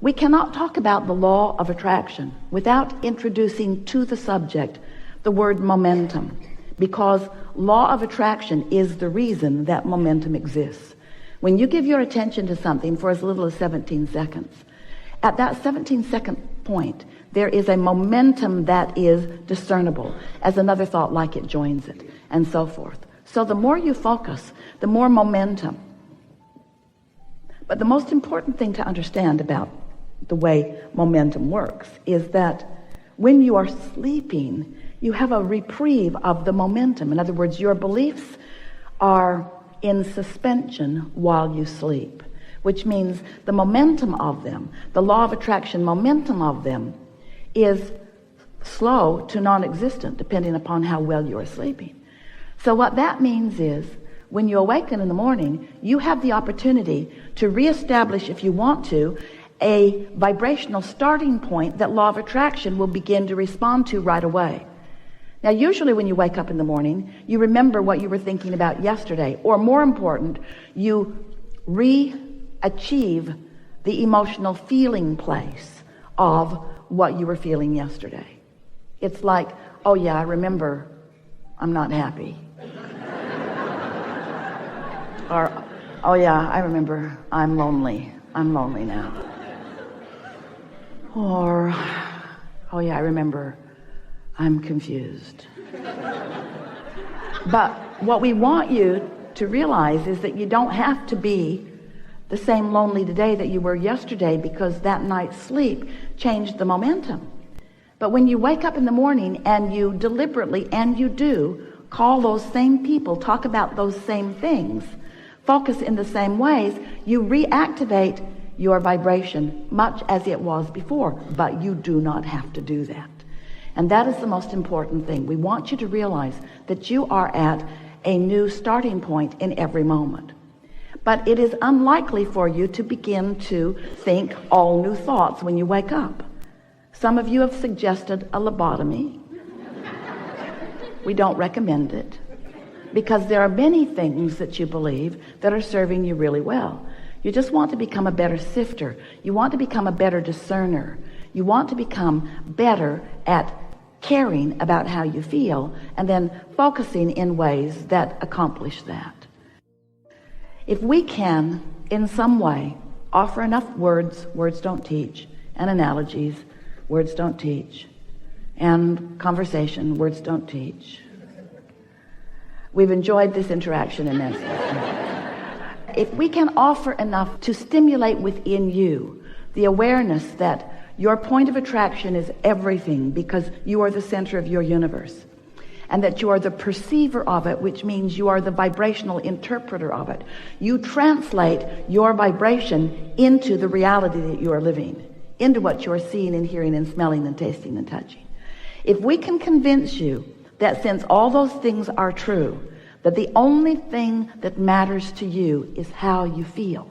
We cannot talk about the law of attraction without introducing to the subject the word momentum, because law of attraction is the reason that momentum exists. When you give your attention to something for as little as 17 seconds, at that 17-second point, there is a momentum that is discernible as another thought like it joins it, and so forth. So the more you focus, the more momentum. But the most important thing to understand about the way momentum works is that when you are sleeping, you have a reprieve of the momentum. In other words, your beliefs are in suspension while you sleep, which means the momentum of them, the law of attraction momentum of them, is slow to non-existent depending upon how well you are sleeping. So what that means is when you awaken in the morning, you have the opportunity to reestablish, if you want to, a vibrational starting point that law of attraction will begin to respond to right away. Now, usually when you wake up in the morning, you remember what you were thinking about yesterday, or more important, you re-achieve the emotional feeling place of what you were feeling yesterday. It's like, oh yeah, I remember I'm not happy. Or, oh yeah, I remember I'm lonely. I'm lonely now. Or, oh yeah, I remember I'm confused. But what we want you to realize is that you don't have to be the same lonely today that you were yesterday, because that night's sleep changed the momentum. But when you wake up in the morning and you deliberately, and you do, call those same people, talk about those same things, focus in the same ways, you reactivate your vibration much as it was before. But you do not have to do that. And that is the most important thing. We want you to realize that you are at a new starting point in every moment. But it is unlikely for you to begin to think all new thoughts when you wake up. Some of you have suggested a lobotomy. We don't recommend it, because there are many things that you believe that are serving you really well. You just want to become a better sifter. You want to become a better discerner. You want to become better at caring about how you feel and then focusing in ways that accomplish that. If we can, in some way, offer enough words don't teach, and analogies, words don't teach, and conversation, words don't teach. We've enjoyed this interaction immensely. If we can offer enough to stimulate within you the awareness that your point of attraction is everything, because you are the center of your universe, and that you are the perceiver of it, which means you are the vibrational interpreter of it. You translate your vibration into the reality that you are living, into what you are seeing and hearing and smelling and tasting and touching. If we can convince you that since all those things are true, that the only thing that matters to you is how you feel.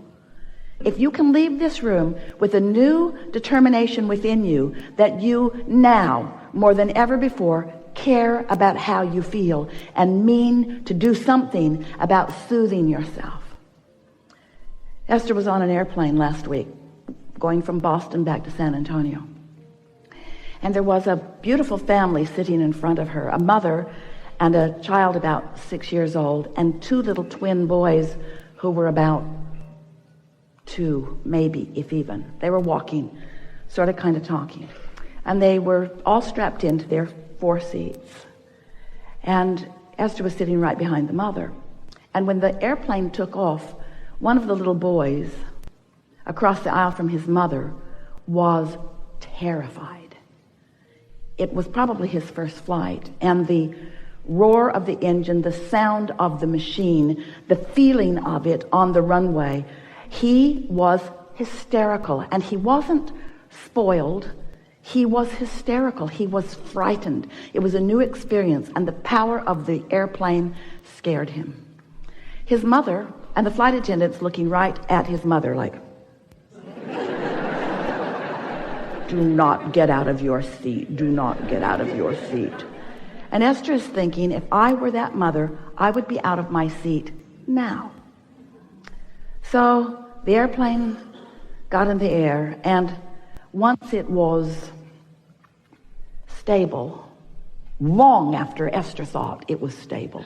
If you can leave this room with a new determination within you that you now, more than ever before, care about how you feel and mean to do something about soothing yourself. Esther was on an airplane last week going from Boston back to San Antonio. And there was a beautiful family sitting in front of her, a mother and a child about 6 years old, and two little twin boys who were about 2, maybe, if even. They were walking, sort of kind of talking. And they were all strapped into their 4 seats. And Esther was sitting right behind the mother. And when the airplane took off, one of the little boys across the aisle from his mother was terrified. It was probably his first flight, and the roar of the engine, the sound of the machine, the feeling of it on the runway, he was hysterical. And he wasn't spoiled, he was hysterical. He was frightened. It was a new experience, and the power of the airplane scared him. His mother and the flight attendants looking right at his mother like, do not get out of your seat. Do not get out of your seat. And Esther is thinking, if I were that mother, I would be out of my seat now. So the airplane got in the air, and once it was stable, long after Esther thought it was stable,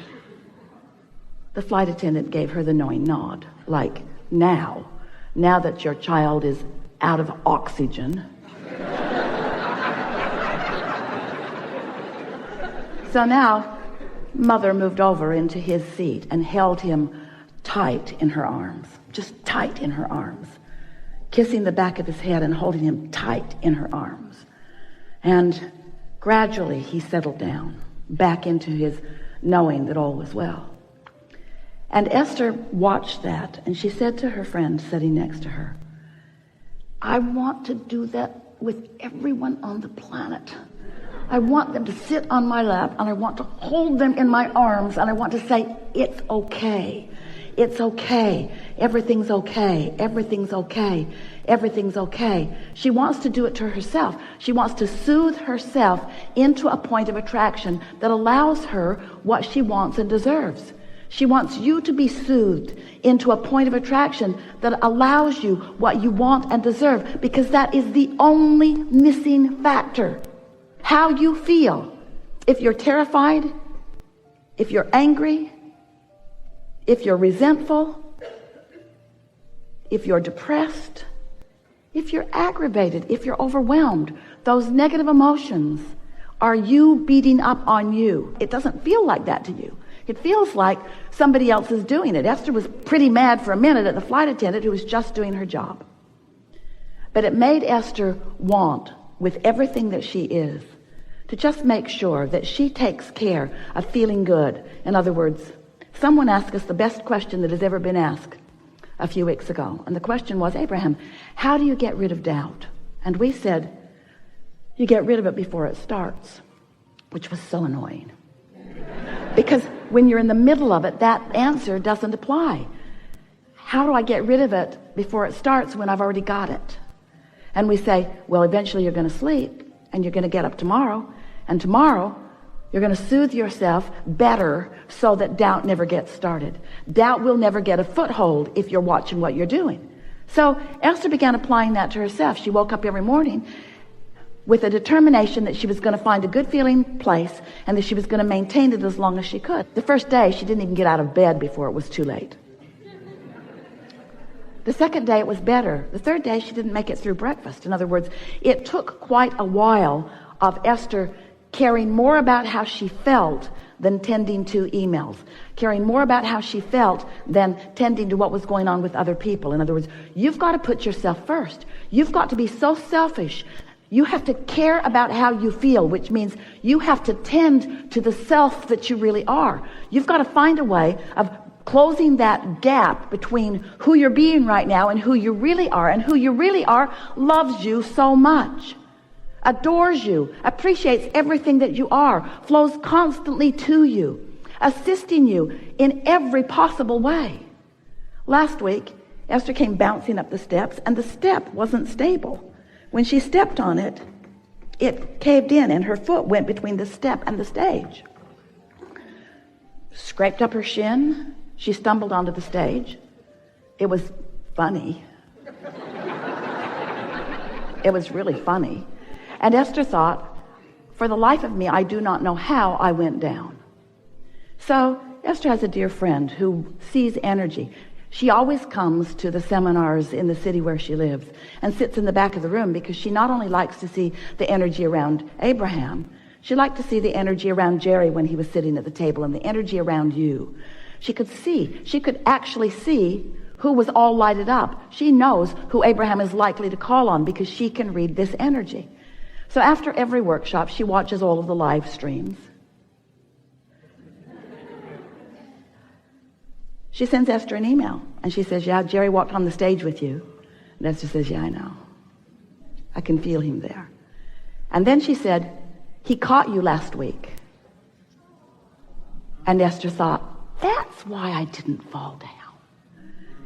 the flight attendant gave her the knowing nod, like, now that your child is out of oxygen. So now mother moved over into his seat and held him tight in her arms, just tight in her arms, kissing the back of his head and holding him tight in her arms. And gradually he settled down back into his knowing that all was well. And Esther watched that, and she said to her friend sitting next to her, I want to do that with everyone on the planet. I want them to sit on my lap, and I want to hold them in my arms, and I want to say, it's okay. It's okay. Everything's okay. Everything's okay. Everything's okay. She wants to do it to herself. She wants to soothe herself into a point of attraction that allows her what she wants and deserves. She wants you to be soothed into a point of attraction that allows you what you want and deserve, because that is the only missing factor. How you feel. If you're terrified, if you're angry, if you're resentful, if you're depressed, if you're aggravated, if you're overwhelmed, those negative emotions are you beating up on you. It doesn't feel like that to you. It feels like somebody else is doing it. Esther was pretty mad for a minute at the flight attendant who was just doing her job. But it made Esther want, with everything that she is, to just make sure that she takes care of feeling good. In other words, someone asked us the best question that has ever been asked a few weeks ago. And the question was, Abraham, how do you get rid of doubt? And we said, you get rid of it before it starts, which was so annoying. Because when you're in the middle of it, that answer doesn't apply. How do I get rid of it before it starts when I've already got it? And we say, well, eventually you're going to sleep and you're going to get up tomorrow, and tomorrow you're going to soothe yourself better so that doubt never gets started. Doubt will never get a foothold if you're watching what you're doing. So Esther began applying that to herself. She woke up every morning with a determination that she was going to find a good feeling place and that she was going to maintain it as long as she could. The first day, she didn't even get out of bed before it was too late. The second day, it was better. The third day, she didn't make it through breakfast. In other words, it took quite a while of Esther caring more about how she felt than tending to emails, caring more about how she felt than tending to what was going on with other people. In other words, you've got to put yourself first. You've got to be so selfish. You have to care about how you feel, which means you have to tend to the self that you really are. You've got to find a way of closing that gap between who you're being right now and who you really are. And who you really are loves you so much, adores you, appreciates everything that you are, flows constantly to you, assisting you in every possible way. Last week, Esther came bouncing up the steps, and the step wasn't stable. When she stepped on it, it caved in, and her foot went between the step and the stage. Scraped up her shin. She stumbled onto the stage. It was funny. It was really funny. And Esther thought, for the life of me, I do not know how I went down. So Esther has a dear friend who sees energy. She always comes to the seminars in the city where she lives and sits in the back of the room because she not only likes to see the energy around Abraham, she liked to see the energy around Jerry when he was sitting at the table, and the energy around you. She could actually see who was all lighted up. She knows who Abraham is likely to call on because she can read this energy. So after every workshop, she watches all of the live streams. She sends Esther an email, and she says, yeah, Jerry walked on the stage with you. And Esther says, yeah, I know. I can feel him there. And then she said, he caught you last week. And Esther thought, that's why I didn't fall down.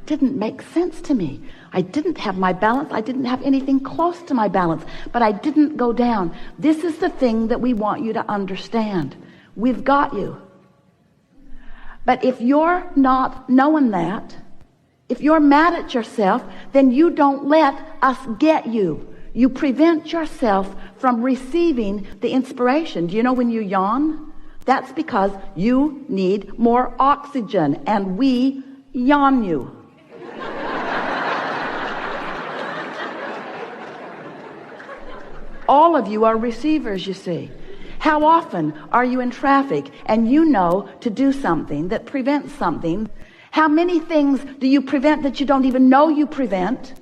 Didn't make sense to me. I didn't have my balance. I didn't have anything close to my balance, but I didn't go down. This is the thing that we want you to understand. We've got you. But if you're not knowing that, If you're mad at yourself, then you don't let us get you. You prevent yourself from receiving the inspiration. Do you know when you yawn? That's because you need more oxygen, and we yawn you. All of you are receivers, you see. How often are you in traffic and you know to do something that prevents something? How many things do you prevent that you don't even know you prevent?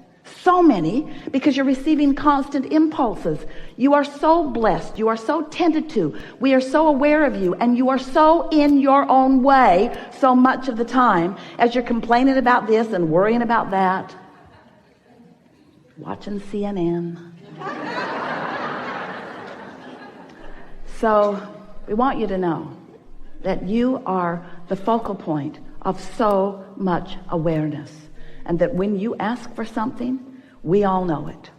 So many, because you're receiving constant impulses. You are so blessed. You are so tended to. We are so aware of you, and you are so in your own way so much of the time as you're complaining about this and worrying about that, watching CNN. So we want you to know that you are the focal point of so much awareness, and that when you ask for something, we all know it,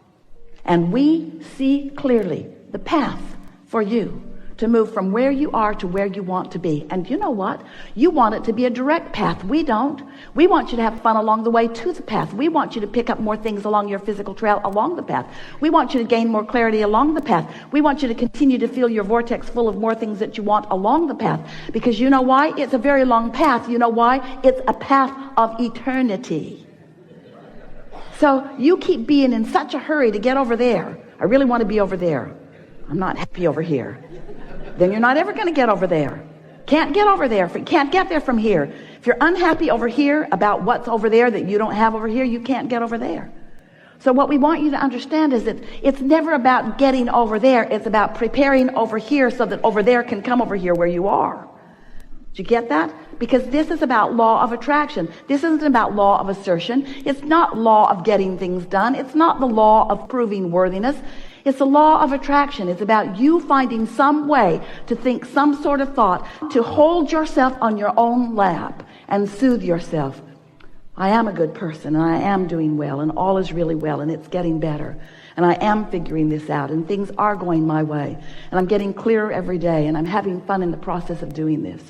and we see clearly the path for you to move from where you are to where you want to be. And you know what? You want it to be a direct path. We don't. We want you to have fun along the way to the path. We want you to pick up more things along your physical trail along the path. We want you to gain more clarity along the path. We want you to continue to feel your vortex full of more things that you want along the path. Because you know why? It's a very long path. You know why? It's a path of eternity. So you keep being in such a hurry to get over there. I really want to be over there. I'm not happy over here. Then you're not ever going to get over there. Can't get over there. Can't get there from here. If you're unhappy over here about what's over there that you don't have over here, you can't get over there. So what we want you to understand is that it's never about getting over there. It's about preparing over here so that over there can come over here where you are. Did you get that? Because this is about law of attraction. This isn't about law of assertion. It's not law of getting things done. It's not the law of proving worthiness. It's the law of attraction. It's about you finding some way to think some sort of thought, to hold yourself on your own lap and soothe yourself. I am a good person, and I am doing well, and all is really well, and it's getting better. And I am figuring this out, and things are going my way. And I'm getting clearer every day, and I'm having fun in the process of doing this.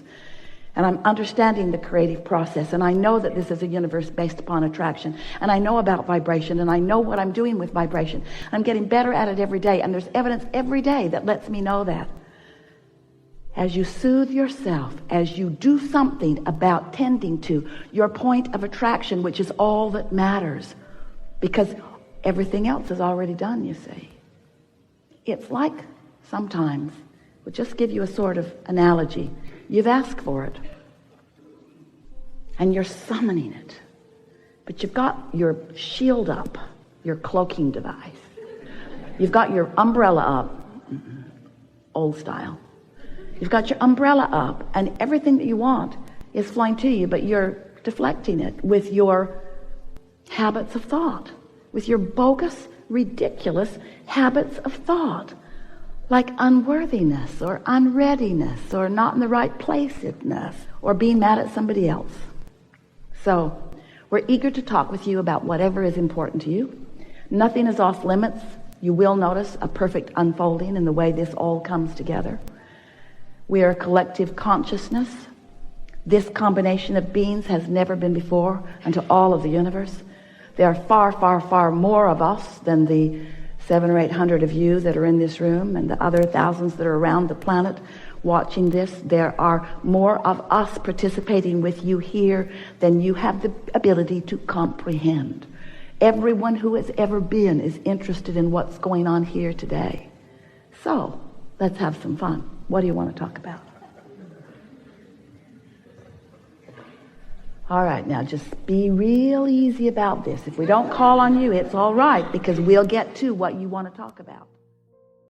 And I'm understanding the creative process, and I know that this is a universe based upon attraction, and I know about vibration, and I know what I'm doing with vibration. I'm getting better at it every day, and there's evidence every day that lets me know that. As you soothe yourself, as you do something about tending to your point of attraction, which is all that matters, because everything else is already done, you see. It's like sometimes, we'll just give you a sort of analogy. You've asked for it, and you're summoning it, but you've got your shield up, your cloaking device. You've got your umbrella up, old style. You've got your umbrella up, and everything that you want is flying to you, but you're deflecting it with your habits of thought, with your bogus, ridiculous habits of thought. Like unworthiness or unreadiness or not in the right place-ness or being mad at somebody else. So we're eager to talk with you about whatever is important to you. Nothing is off limits. You will notice a perfect unfolding in the way this all comes together. We are a collective consciousness. This combination of beings has never been before unto all of the universe. There are far, far, far more of us than the 700 or 800 of you that are in this room, and the other thousands that are around the planet watching this. There are more of us participating with you here than you have the ability to comprehend. Everyone who has ever been is interested in what's going on here today. So let's have some fun. What do you want to talk about? All right, now just be real easy about this. If we don't call on you, it's all right, because we'll get to what you want to talk about.